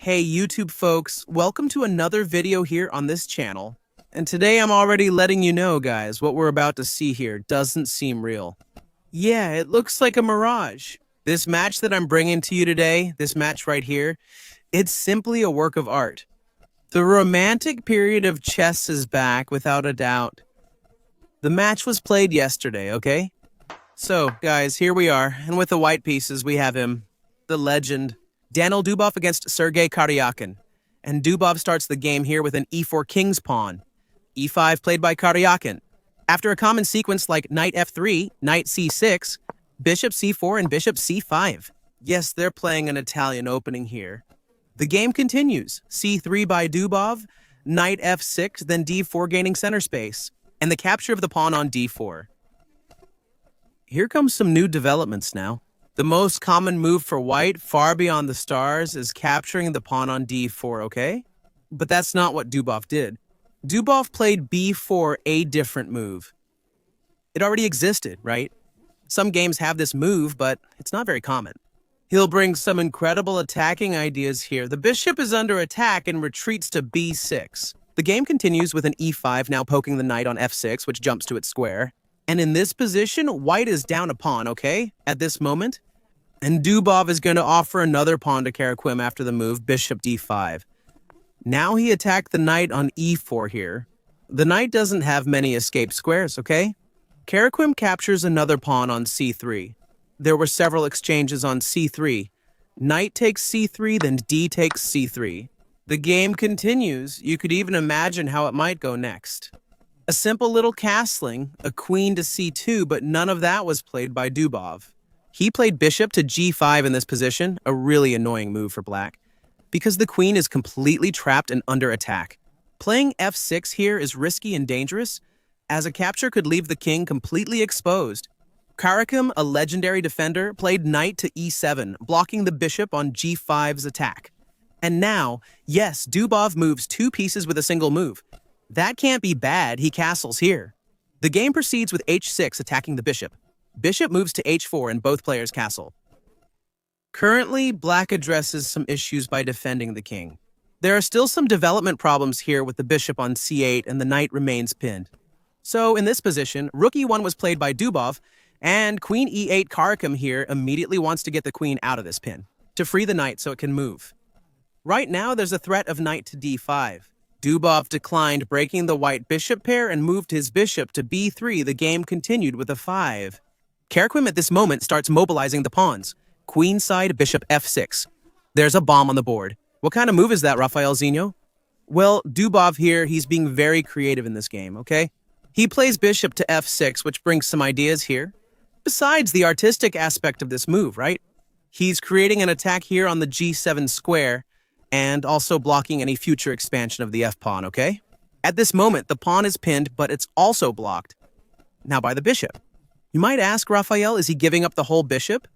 Hey YouTube folks, welcome to another video here on this channel. And today I'm already letting you know guys, what we're about to see here doesn't seem real. Yeah, it looks like a mirage. This match that I'm bringing to you today, this match right here, it's simply a work of art. The romantic period of chess is back without a doubt. The match was played yesterday, okay? So guys, here we are, and with the white pieces we have him, the legend, Daniil Dubov against Sergey Karjakin. And Dubov starts the game here with an e4 king's pawn. e5 played by Karjakin. After a common sequence like knight f3, knight c6, bishop c4, and bishop c5. Yes, they're playing an Italian opening here. The game continues. c3 by Dubov, knight f6, then d4 gaining center space, and the capture of the pawn on d4. Here comes some new developments now. The most common move for white, far beyond the stars, is capturing the pawn on d4, okay? But that's not what Dubov did. Dubov played b4, a different move. It already existed, right? Some games have this move, but it's not very common. He'll bring some incredible attacking ideas here. The bishop is under attack and retreats to b6. The game continues with an e5, now poking the knight on f6, which jumps to its square. And in this position, white is down a pawn, okay? At this moment. And Dubov is going to offer another pawn to Karjakin after the move, bishop d5. Now he attacked the knight on e4 here. The knight doesn't have many escape squares, okay? Karjakin captures another pawn on c3. There were several exchanges on c3. Knight takes c3, then d takes c3. The game continues. You could even imagine how it might go next. A simple little castling, a queen to c2, but none of that was played by Dubov. He played bishop to g5 in this position, a really annoying move for black, because the queen is completely trapped and under attack. Playing f6 here is risky and dangerous, as a capture could leave the king completely exposed. Karjakin, a legendary defender, played knight to e7, blocking the bishop on g5's attack. And now, yes, Dubov moves two pieces with a single move. That can't be bad, he castles here. The game proceeds with h6 attacking the bishop. Bishop moves to h4 and both players castle. Currently, black addresses some issues by defending the king. There are still some development problems here with the bishop on c8 and the knight remains pinned. So in this position, rook e1 was played by Dubov, and queen e8 Karjakin here immediately wants to get the queen out of this pin, to free the knight so it can move. Right now, there's a threat of knight to d5. Dubov declined, breaking the white bishop pair and moved his bishop to b3. The game continued with a 5. Karjakin at this moment starts mobilizing the pawns. Queenside, bishop f6. There's a bomb on the board. What kind of move is that, Rafael Zinho? Well, Dubov here, he's being very creative in this game, okay? He plays bishop to f6, which brings some ideas here. Besides the artistic aspect of this move, right? He's creating an attack here on the g7 square, and also blocking any future expansion of the f-pawn, okay? At this moment, the pawn is pinned, but it's also blocked. Now by the bishop. You might ask, Rafael, is he giving up the whole bishop?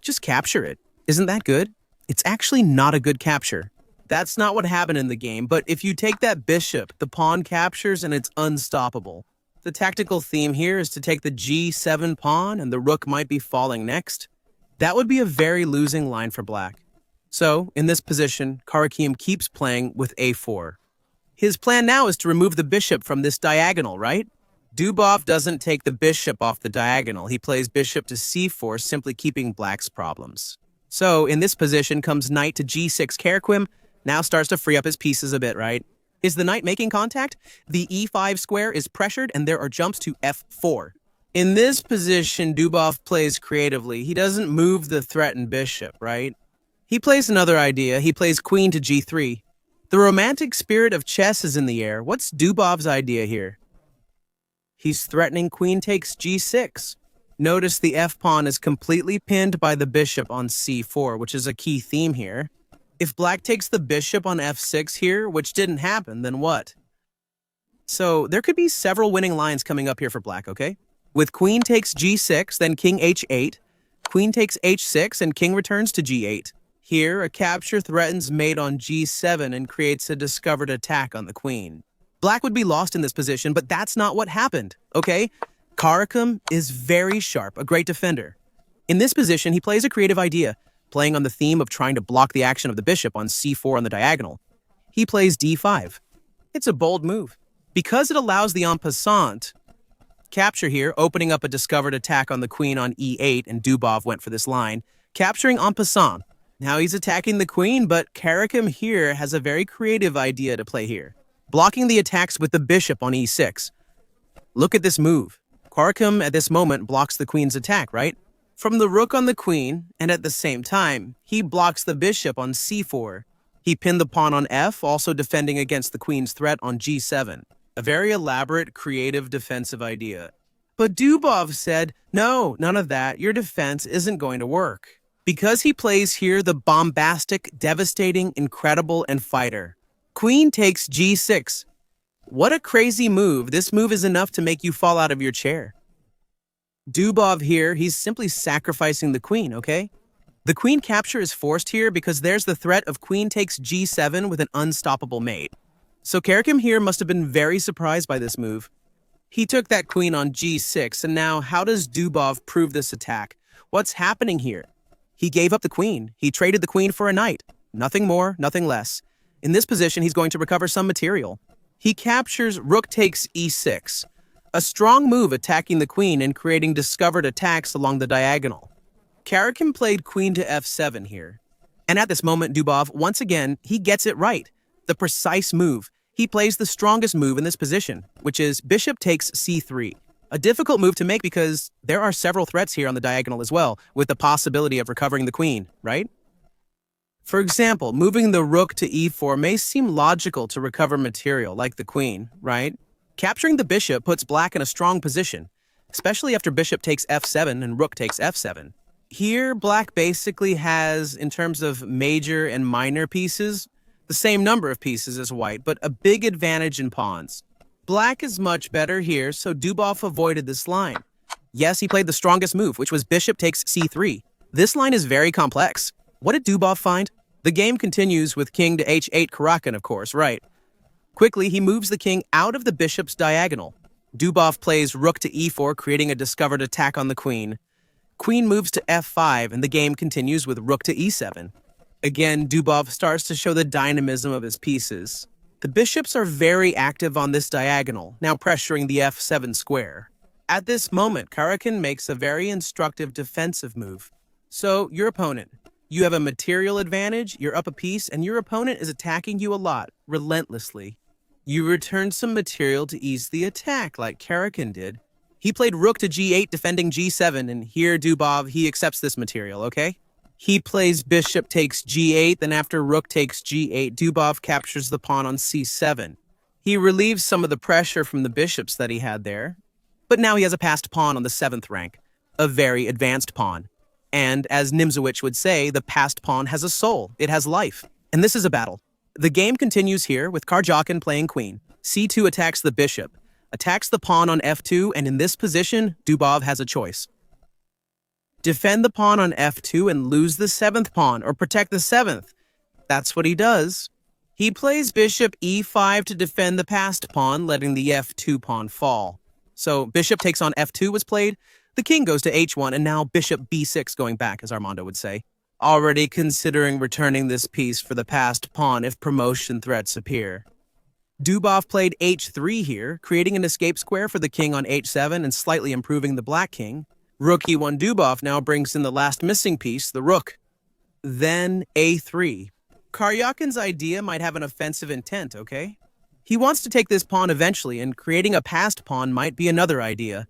Just capture it. Isn't that good? It's actually not a good capture. That's not what happened in the game, but if you take that bishop, the pawn captures and it's unstoppable. The tactical theme here is to take the g7 pawn and the rook might be falling next. That would be a very losing line for black. So, in this position, Karjakin keeps playing with a4. His plan now is to remove the bishop from this diagonal, right? Dubov doesn't take the bishop off the diagonal. He plays bishop to c4, simply keeping black's problems. So, in this position comes knight to g6. Karjakin now starts to free up his pieces a bit, right? Is the knight making contact? The e5 square is pressured and there are jumps to f4. In this position, Dubov plays creatively. He doesn't move the threatened bishop, right? He plays another idea. He plays queen to g3. The romantic spirit of chess is in the air. What's Dubov's idea here? He's threatening queen takes g6. Notice the f-pawn is completely pinned by the bishop on c4, which is a key theme here. If black takes the bishop on f6 here, which didn't happen, then what? So there could be several winning lines coming up here for black, okay? With queen takes g6, then king h8, queen takes h6, and king returns to g8. Here, a capture threatens mate on g7 and creates a discovered attack on the queen. Black would be lost in this position, but that's not what happened, okay? Karjakin is very sharp, a great defender. In this position, he plays a creative idea. playing on the theme of trying to block the action of the bishop on c4 on the diagonal. He plays d5. It's a bold move, because it allows the en passant capture here, opening up a discovered attack on the queen on e8, and Dubov went for this line, capturing en passant. Now he's attacking the queen, but Karjakin here has a very creative idea to play here, blocking the attacks with the bishop on e6. Look at this move. Karjakin at this moment blocks the queen's attack, right? From the rook on the queen, and at the same time, he blocks the bishop on c4. He pinned the pawn on f, also defending against the queen's threat on g7. A very elaborate, creative defensive idea. But Dubov said, no, none of that. Your defense isn't going to work. Because he plays here the bombastic, devastating, incredible, and fighter. Queen takes g6. What a crazy move. This move is enough to make you fall out of your chair. Dubov here, he's simply sacrificing the queen, okay? The queen capture is forced here because there's the threat of queen takes g7 with an unstoppable mate. So Karjakin here must have been very surprised by this move. He took that queen on g6, and now how does Dubov prove this attack? What's happening here? He gave up the queen. He traded the queen for a knight. Nothing more, nothing less. In this position, he's going to recover some material. He captures rook takes e6. A strong move attacking the queen and creating discovered attacks along the diagonal. Karjakin played queen to f7 here. And at this moment, Dubov, once again, he gets it right. The precise move. He plays the strongest move in this position, which is bishop takes c3. A difficult move to make because there are several threats here on the diagonal as well, with the possibility of recovering the queen, right? For example, moving the rook to e4 may seem logical to recover material, like the queen, right? Capturing the bishop puts black in a strong position, especially after bishop takes f7 and rook takes f7. Here, black basically has, in terms of major and minor pieces, the same number of pieces as white, but a big advantage in pawns. Black is much better here, so Dubov avoided this line. Yes, he played the strongest move, which was bishop takes c3. This line is very complex. What did Dubov find? The game continues with king to h8 Karjakin, of course, right? Quickly, he moves the king out of the bishop's diagonal. Dubov plays rook to e4, creating a discovered attack on the queen. Queen moves to f5, and the game continues with rook to e7. Again, Dubov starts to show the dynamism of his pieces. The bishops are very active on this diagonal, now pressuring the f7 square. At this moment, Karjakin makes a very instructive defensive move. So, your opponent. You have a material advantage, you're up a piece, and your opponent is attacking you a lot, relentlessly. You return some material to ease the attack, like Karjakin did. He played rook to g8, defending g7, and here Dubov, he accepts this material, okay? He plays bishop takes g8, then after rook takes g8, Dubov captures the pawn on c7. He relieves some of the pressure from the bishops that he had there. But now he has a passed pawn on the 7th rank, a very advanced pawn. And as Nimzowitsch would say, the passed pawn has a soul, it has life. And this is a battle. The game continues here with Karjakin playing queen. c2 attacks the bishop, attacks the pawn on f2, and in this position, Dubov has a choice. Defend the pawn on f2 and lose the 7th pawn, or protect the 7th. That's what he does. He plays bishop e5 to defend the passed pawn, letting the f2 pawn fall. So bishop takes on f2 was played, the king goes to h1, and now bishop b6 going back, as Armando would say. Already considering returning this piece for the passed pawn if promotion threats appear. Dubov played h3 here, creating an escape square for the king on h7 and slightly improving the black king. Rook e1 Dubov now brings in the last missing piece, the rook. Then a3. Karjakin's idea might have an offensive intent, okay? He wants to take this pawn eventually, and creating a passed pawn might be another idea.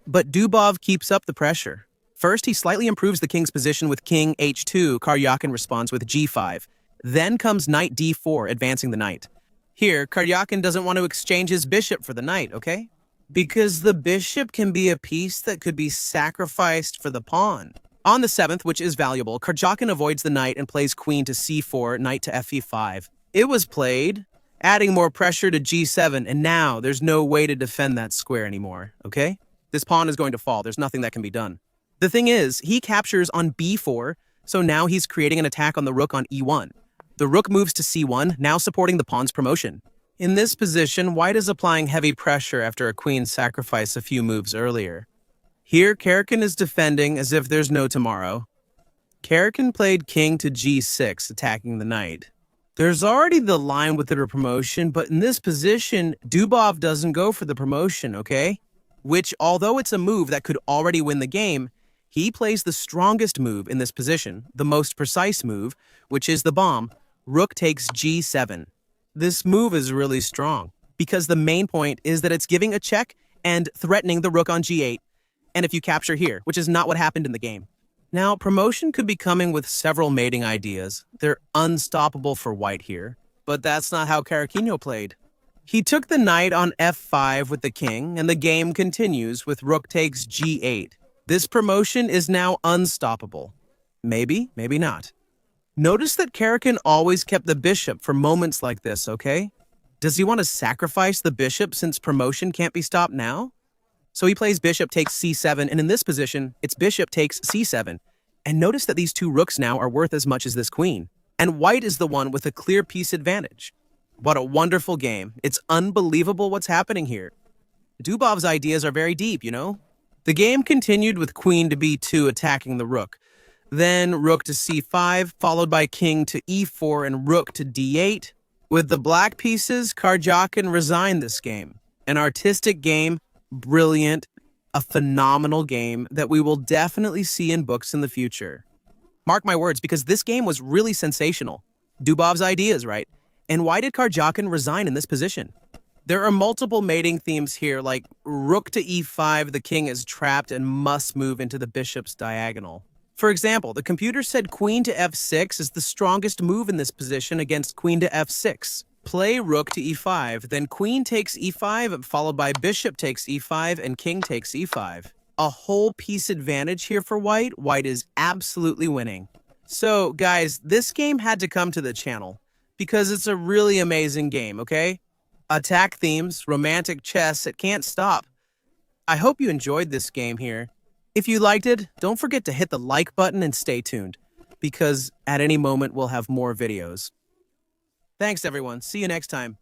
But Dubov keeps up the pressure. First, he slightly improves the king's position with king h2, Karjakin responds with g5. Then comes knight d4, advancing the knight. Here, Karjakin doesn't want to exchange his bishop for the knight, okay? Because the bishop can be a piece that could be sacrificed for the pawn. On the 7th, which is valuable, Karjakin avoids the knight and plays queen to c4, knight to fe5. It was played, adding more pressure to g7, and now there's no way to defend that square anymore, okay? This pawn is going to fall, there's nothing that can be done. The thing is, he captures on b4, so now he's creating an attack on the rook on e1. The rook moves to c1, now supporting the pawn's promotion. In this position, white is applying heavy pressure after a queen sacrifice a few moves earlier. Here, Karjakin is defending as if there's no tomorrow. Karjakin played king to g6, attacking the knight. There's already the line with the promotion, but in this position, Dubov doesn't go for the promotion, okay? Which, although it's a move that could already win the game, he plays the strongest move in this position, the most precise move, which is the bomb. Rook takes g7. This move is really strong, because the main point is that it's giving a check and threatening the rook on g8, and if you capture here, which is not what happened in the game. Now, promotion could be coming with several mating ideas. They're unstoppable for white here, but that's not how Karjakin played. He took the knight on f5 with the king, and the game continues with rook takes g8. This promotion is now unstoppable. Maybe, maybe not. Notice that Karjakin always kept the bishop for moments like this, okay? Does he want to sacrifice the bishop since promotion can't be stopped now? So he plays bishop takes c7, and in this position, it's bishop takes c7. And notice that these two rooks now are worth as much as this queen. And white is the one with a clear piece advantage. What a wonderful game. It's unbelievable what's happening here. Dubov's ideas are very deep, you know? The game continued with queen to b2 attacking the rook. Then rook to c5, followed by king to e4 and rook to d8. With the black pieces, Karjakin resigned this game. An artistic game, brilliant, a phenomenal game that we will definitely see in books in the future. Mark my words, because this game was really sensational. Dubov's ideas, right? And why did Karjakin resign in this position? There are multiple mating themes here, like rook to e5, the king is trapped and must move into the bishop's diagonal. For example, the computer said queen to f6 is the strongest move in this position against queen to f6. Play rook to e5, then queen takes e5, followed by bishop takes e5 and king takes e5. A whole piece advantage here for white. White is absolutely winning. So, guys, this game had to come to the channel because it's a really amazing game, okay? Attack themes, romantic chess, it can't stop. I hope you enjoyed this game here. If you liked it, don't forget to hit the like button and stay tuned, because at any moment we'll have more videos. Thanks, everyone. See you next time.